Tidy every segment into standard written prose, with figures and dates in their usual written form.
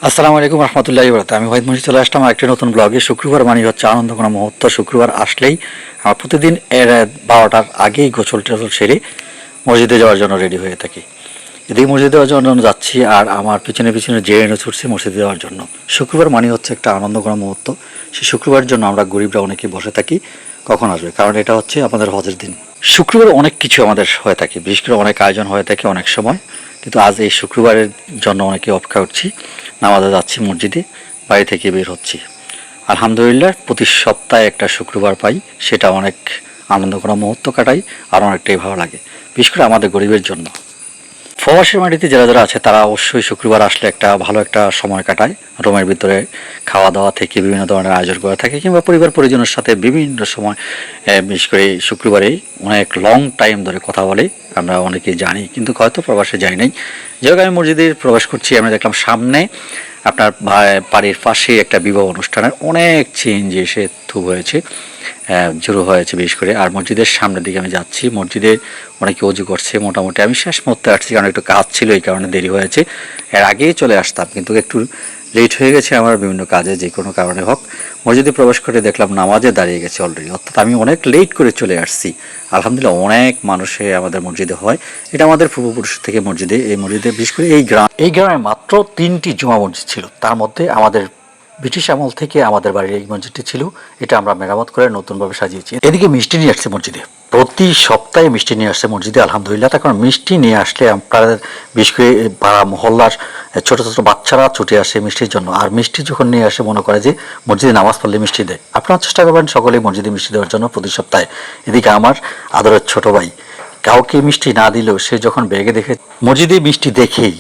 আসসালামু আলাইকুম রহমতুল্লাহি ওয়া বারাকাতুহু। আমি ওয়াহিদ মুন্সি চলে আসলাম একটি নতুন ব্লগে। শুক্রবার মানে হচ্ছে আনন্দ কোনো মুহূর্ত। শুক্রবার আসলেই আমার প্রতিদিন 12টার আগেই গোসল টোসল সেরে মসজিদে যাওয়ার জন্য রেডি হয়ে থাকি। এদিকে মসজিদে যাওয়ার জন্য যাচ্ছি আর আমার পিছনে পিছনে জেনে ছুটছি মসজিদে যাওয়ার জন্য। শুক্রবার মানে হচ্ছে একটা আনন্দ কোনো মুহূর্ত। সেই শুক্রবারের জন্য আমরা গরিবরা অনেকে বসে থাকি কখন আসবে, কারণ এটা হচ্ছে আমাদের হজের দিন। শুক্রবার অনেক কিছু আমাদের হয়ে থাকে, বিশেষ করে অনেক আয়োজন হয়ে থাকে অনেক সময়, কিন্তু আজ এই শুক্রবারের জন্য অনেকে অপেক্ষা করছি। নামাজে যাচ্ছি মসজিদে, বাড়ি থেকে বের হচ্ছি। আলহামদুলিল্লাহ প্রতি সপ্তাহে একটা শুক্রবার পাই, সেটা অনেক আনন্দ করা মুহূর্ত কাটাই আর অনেকটাই ভালো লাগে, বিশেষ করে আমাদের গরিবের জন্য। প্রবাসী মাটিতে যারা যারা আছে তারা অবশ্যই শুক্রবার আসলে একটা ভালো একটা সময় কাটায়। রুমের ভিতরে খাওয়া দাওয়া থেকে বিভিন্ন ধরনের আয়োজন করা থাকে, কিংবা পরিবার পরিজনের সাথে বিভিন্ন সময়, বিশেষ করে শুক্রবারে অনেক লং টাইম ধরে কথা বলে আমরা অনেকেই জানি, কিন্তু হয়তো প্রবাসে যাই নাই। যেহেতু আমি মসজিদে প্রবেশ করছি, আমরা দেখলাম সামনে আপনার বাড়ির পাশে একটা বিবাহ অনুষ্ঠানের অনেক চেঞ্জ এসে হয়েছে, জড়ো হয়েছে বিশেষ করে। আর মসজিদের সামনের দিকে আমি যাচ্ছি, মসজিদে অনেকে অজু করছে। মোটামুটি আমি শেষ মুহূর্তে আসছি, কারণ একটু কাজ ছিল, এই কারণে দেরি হয়েছে। এর আগেই চলে আসতাম, কিন্তু একটু লেট হয়ে গেছে আমার বিভিন্ন কাজে, যে কোনো কারণে হোক। মসজিদে প্রবেশ করে দেখলাম নামাজে দাঁড়িয়ে গেছে অলরেডি, অর্থাৎ আমি অনেক লেট করে চলে আসছি। আলহামদুলিল্লাহ অনেক মানুষে আমাদের মসজিদে হয়, এটা আমাদের পূর্বপুরুষ থেকে মসজিদে, এই মসজিদে বিশেষ করে এই গ্রামে মাত্র 3টি জুমা মসজিদ ছিল। তার মধ্যে আমাদের ব্রিটিশ আমল থেকে আমাদের বাড়ির এই মসজিদটি ছিল, এটা আমরা মেরামত করে নতুনভাবে সাজিয়েছি। এদিকে মিষ্টি নিয়ে আসছে মসজিদে, প্রতি সপ্তাহে মিষ্টি নিয়ে আসছে মসজিদে আলহামদুলিল্লাহ। তার কারণ মিষ্টি নিয়ে আসলে আপনাদের বিশেষ করে পাড়া মহল্লার ছোটো ছোটো বাচ্চারা ছুটে আসে মিষ্টির জন্য। আর মিষ্টি যখন নিয়ে আসে মনে করে যে মসজিদে নামাজ পড়লে মিষ্টি দেয়। আপনারা চেষ্টা করবেন সকলেই মসজিদে মিষ্টি দেওয়ার জন্য প্রতি সপ্তাহে। এদিকে আমার আদরের ছোটো ভাই কাউকে মিষ্টি না দিলেও সে যখন ব্যাগে দেখে মসজিদে মিষ্টি দেখেই,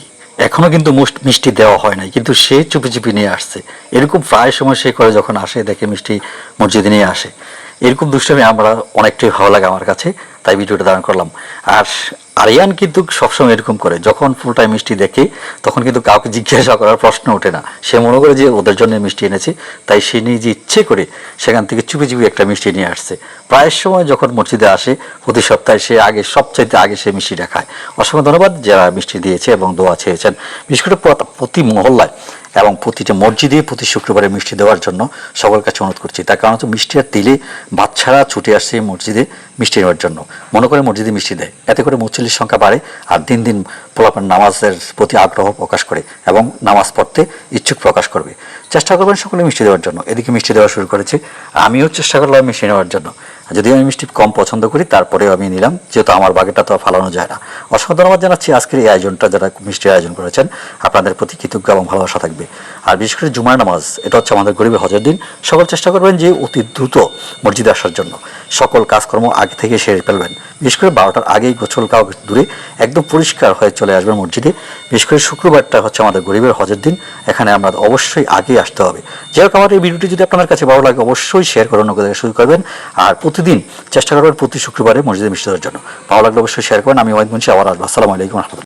এখনও কিন্তু মিষ্টি দেওয়া হয় নাই, কিন্তু সে চুপি চুপি নিয়ে আসছে। এরকম প্রায় সময় সে করে, যখন আসে দেখে মিষ্টি মসজিদে নিয়ে আসে। এরকম দুষ্টামি আমরা অনেকটাই ভালো লাগে আমার কাছে, তাই ভিডিওটা ধারণ করলাম। আর আরিয়ান কিন্তু সবসময় এরকম করে, যখন ফুল টাইম মিষ্টি দেখে তখন কিন্তু কাউকে জিজ্ঞাসা করার প্রশ্ন ওঠে না। সে মনে করে যে ওদের জন্য মিষ্টি এনেছে, তাই সে নিজে ইচ্ছে করে সেখান থেকে চুপি চুপি একটা মিষ্টি নিয়ে আসছে। প্রায় সময় যখন মসজিদে আসে প্রতি সপ্তাহে, সে আগে সবচাইতে আগে সে মিষ্টিটা খায়। অসংখ্য ধন্যবাদ যারা মিষ্টি দিয়েছে এবং দোয়া চেয়েছেন। বিশেষ করে প্রতি মহল্লায় এবং প্রতিটা মসজিদে প্রতি শুক্রবারে মিষ্টি দেওয়ার জন্য সকলের কাছে অনুরোধ করছি। তার কারণ হচ্ছে মিষ্টি আর দিলে বাচ্চারা ছুটে আসছে মসজিদে মিষ্টি নেওয়ার জন্য, মনে করে মসজিদে মিষ্টি দেয়। এতে করে মুসল্লির সংখ্যা বাড়ে, আর দিন দিন পোলাপান নামাজের প্রতি আগ্রহ প্রকাশ করে এবং নামাজ পড়তে ইচ্ছুক প্রকাশ করবে। চেষ্টা করবেন সকলে মিষ্টি দেওয়ার জন্য। এদিকে মিষ্টি দেওয়া শুরু করেছে, আমিও চেষ্টা করলাম মিষ্টি নেওয়ার জন্য। যদিও আমি মিষ্টি কম পছন্দ করি, তারপরেও আমি নিলাম, যেহেতু আমার বাগেটা তো ফালানো যায় না। অসংখ্য ধন্যবাদ জানাচ্ছি আজকের এই আয়োজনটা, যারা মিষ্টির আয়োজন করেছেন, আপনাদের প্রতি কৃতজ্ঞ এবং ভালোবাসা থাকবে। আর বিশেষ করে জুমার নামাজ, এটা হচ্ছে আমাদের গরিবের হজের দিন। সকল চেষ্টা করবেন যে অতি দ্রুত মসজিদে আসার জন্য, সকল কাজকর্ম আগে থেকে সেরে ফেলবেন। বিশেষ করে 12টার আগেই গোছল কাউ দূরে একদম পরিষ্কার হয়ে চলে আসবেন মসজিদে। বিশেষ করে শুক্রবারটা হচ্ছে আমাদের গরিবের হজের দিন, এখানে আমরা অবশ্যই আগেই আসতে হবে। যাই হোক, আমার এই ভিডিওটি যদি আপনাদের কাছে ভালো লাগে অবশ্যই শেয়ার করে অন্য শুরু করবেন। আর প্রতিদিন চেষ্টা করবেন প্রতি শুক্রবারে মসজিদে মিষ্টি দেওয়ার জন্য। ভালো লাগলে অবশ্যই শেয়ার করবেন। আমি ওয়াহিদ মুন্সি, আবার আসবো। আসসালামু আলাইকুম রহমতুল্লাহ।